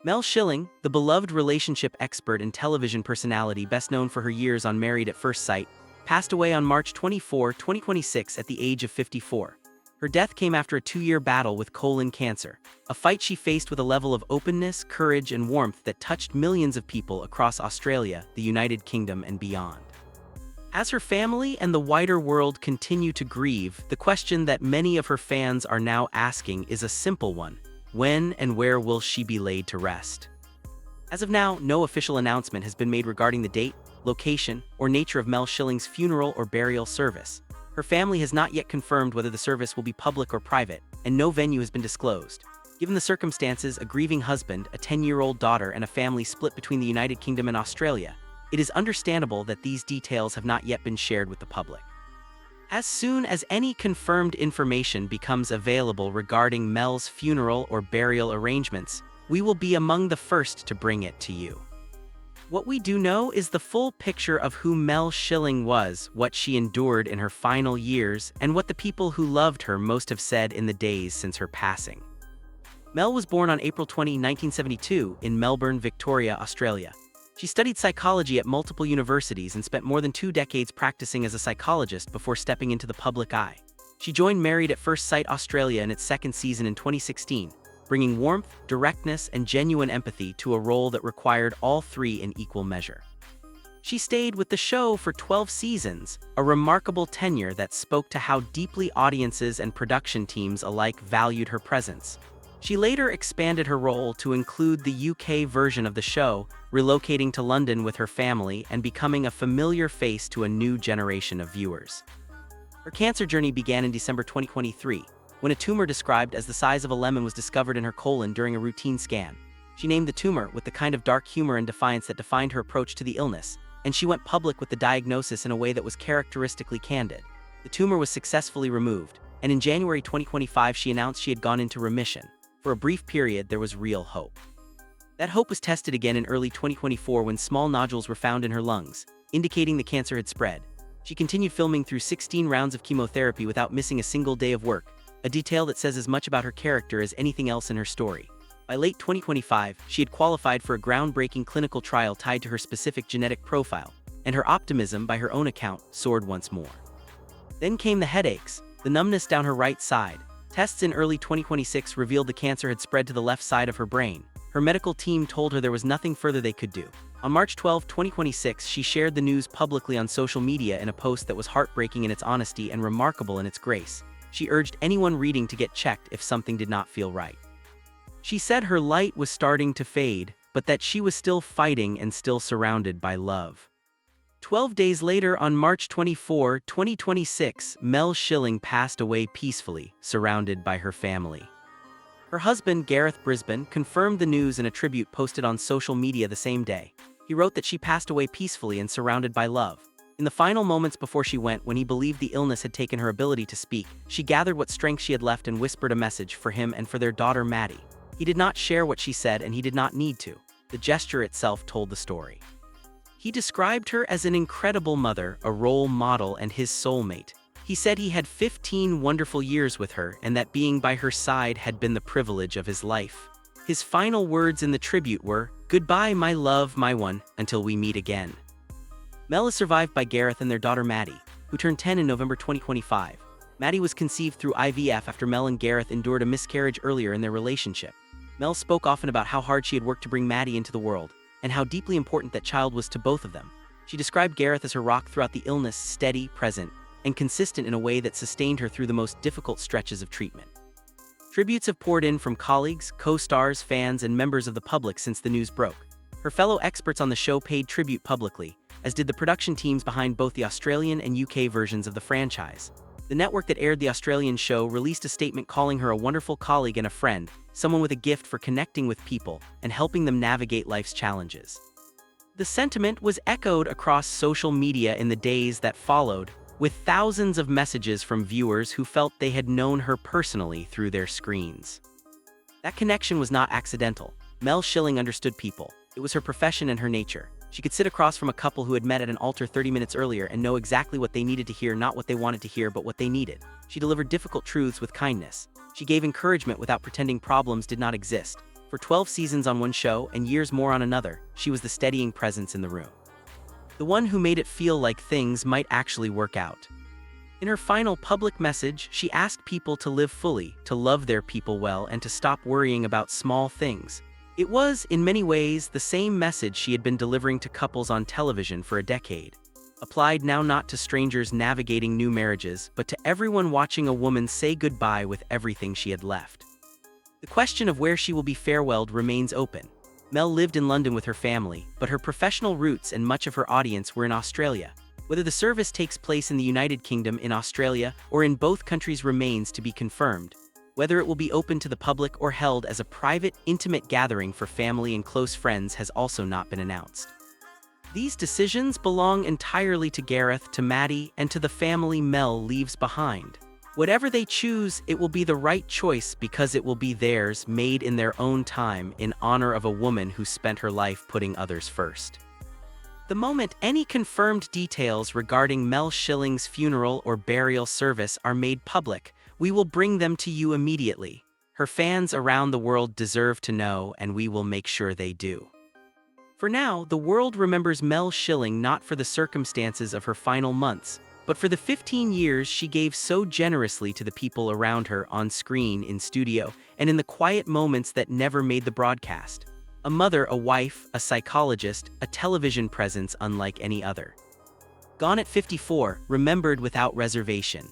Mel Schilling, the beloved relationship expert and television personality best known for her years on Married at First Sight, passed away on March 24, 2026 at the age of 54. Her death came after a 2-year battle with colon cancer, a fight she faced with a level of openness, courage, and warmth that touched millions of people across Australia, the United Kingdom, and beyond. As her family and the wider world continue to grieve, the question that many of her fans are now asking is a simple one: when and where will she be laid to rest? As of now, no official announcement has been made regarding the date, location, or nature of Mel Schilling's funeral or burial service. Her family has not yet confirmed whether the service will be public or private, and no venue has been disclosed. Given the circumstances, a grieving husband, a 10-year-old daughter, and a family split between the United Kingdom and Australia, it is understandable that these details have not yet been shared with the public. As soon as any confirmed information becomes available regarding Mel's funeral or burial arrangements, we will be among the first to bring it to you. What we do know is the full picture of who Mel Schilling was, what she endured in her final years, and what the people who loved her most have said in the days since her passing. Mel was born on April 20, 1972, in Melbourne, Victoria, Australia. She studied psychology at multiple universities and spent more than 2 decades practicing as a psychologist before stepping into the public eye. She joined Married at First Sight Australia in its 2nd season in 2016, bringing warmth, directness, and genuine empathy to a role that required all 3 in equal measure. She stayed with the show for 12 seasons, a remarkable tenure that spoke to how deeply audiences and production teams alike valued her presence. She later expanded her role to include the UK version of the show, relocating to London with her family and becoming a familiar face to a new generation of viewers. Her cancer journey began in December 2023, when a tumor described as the size of a lemon was discovered in her colon during a routine scan. She named the tumor with the kind of dark humor and defiance that defined her approach to the illness, and she went public with the diagnosis in a way that was characteristically candid. The tumor was successfully removed, and in January 2025 she announced she had gone into remission. For a brief period, there was real hope. That hope was tested again in early 2024 when small nodules were found in her lungs, indicating the cancer had spread. She continued filming through 16 rounds of chemotherapy without missing a single day of work, a detail that says as much about her character as anything else in her story. By late 2025, she had qualified for a groundbreaking clinical trial tied to her specific genetic profile, and her optimism, by her own account, soared once more. Then came the headaches, the numbness down her right side. Tests in early 2026 revealed the cancer had spread to the left side of her brain. Her medical team told her there was nothing further they could do. On March 12, 2026, she shared the news publicly on social media in a post that was heartbreaking in its honesty and remarkable in its grace. She urged anyone reading to get checked if something did not feel right. She said her light was starting to fade, but that she was still fighting and still surrounded by love. 12 days later, on March 24, 2026, Mel Schilling passed away peacefully, surrounded by her family. Her husband, Gareth Brisbane, confirmed the news in a tribute posted on social media the same day. He wrote that she passed away peacefully and surrounded by love. In the final moments before she went, when he believed the illness had taken her ability to speak, she gathered what strength she had left and whispered a message for him and for their daughter Maddie. He did not share what she said, and he did not need to. The gesture itself told the story. He described her as an incredible mother, a role model, and his soulmate. He said he had 15 wonderful years with her, and that being by her side had been the privilege of his life. His final words in the tribute were, "Goodbye, my love, my one, until we meet again." Mel is survived by Gareth and their daughter Maddie, who turned 10 in November 2025. Maddie was conceived through IVF after Mel and Gareth endured a miscarriage earlier in their relationship. Mel spoke often about how hard she had worked to bring Maddie into the world, and how deeply important that child was to both of them. She described Gareth as her rock throughout the illness, steady, present, and consistent in a way that sustained her through the most difficult stretches of treatment. Tributes have poured in from colleagues, co-stars, fans, and members of the public since the news broke. Her fellow experts on the show paid tribute publicly, as did the production teams behind both the Australian and UK versions of the franchise. The network that aired the Australian show released a statement calling her a wonderful colleague and a friend, someone with a gift for connecting with people and helping them navigate life's challenges. The sentiment was echoed across social media in the days that followed, with thousands of messages from viewers who felt they had known her personally through their screens. That connection was not accidental. Mel Schilling understood people. It was her profession and her nature. She could sit across from a couple who had met at an altar 30 minutes earlier and know exactly what they needed to hear, not what they wanted to hear, but what they needed. She delivered difficult truths with kindness. She gave encouragement without pretending problems did not exist. For 12 seasons on one show and years more on another, she was the steadying presence in the room. The one who made it feel like things might actually work out. In her final public message, she asked people to live fully, to love their people well, and to stop worrying about small things. It was, in many ways, the same message she had been delivering to couples on television for a decade. Applied now not to strangers navigating new marriages, but to everyone watching a woman say goodbye with everything she had left. The question of where she will be farewelled remains open. Mel lived in London with her family, but her professional roots and much of her audience were in Australia. Whether the service takes place in the United Kingdom, in Australia, or in both countries remains to be confirmed. Whether it will be open to the public or held as a private, intimate gathering for family and close friends has also not been announced. These decisions belong entirely to Gareth, to Maddie, and to the family Mel leaves behind. Whatever they choose, it will be the right choice because it will be theirs, made in their own time, in honor of a woman who spent her life putting others first. The moment any confirmed details regarding Mel Schilling's funeral or burial service are made public, we will bring them to you immediately. Her fans around the world deserve to know, and we will make sure they do. For now, the world remembers Mel Schilling not for the circumstances of her final months, but for the 15 years she gave so generously to the people around her on screen, in studio, and in the quiet moments that never made the broadcast. A mother, a wife, a psychologist, a television presence unlike any other. Gone at 54, remembered without reservation.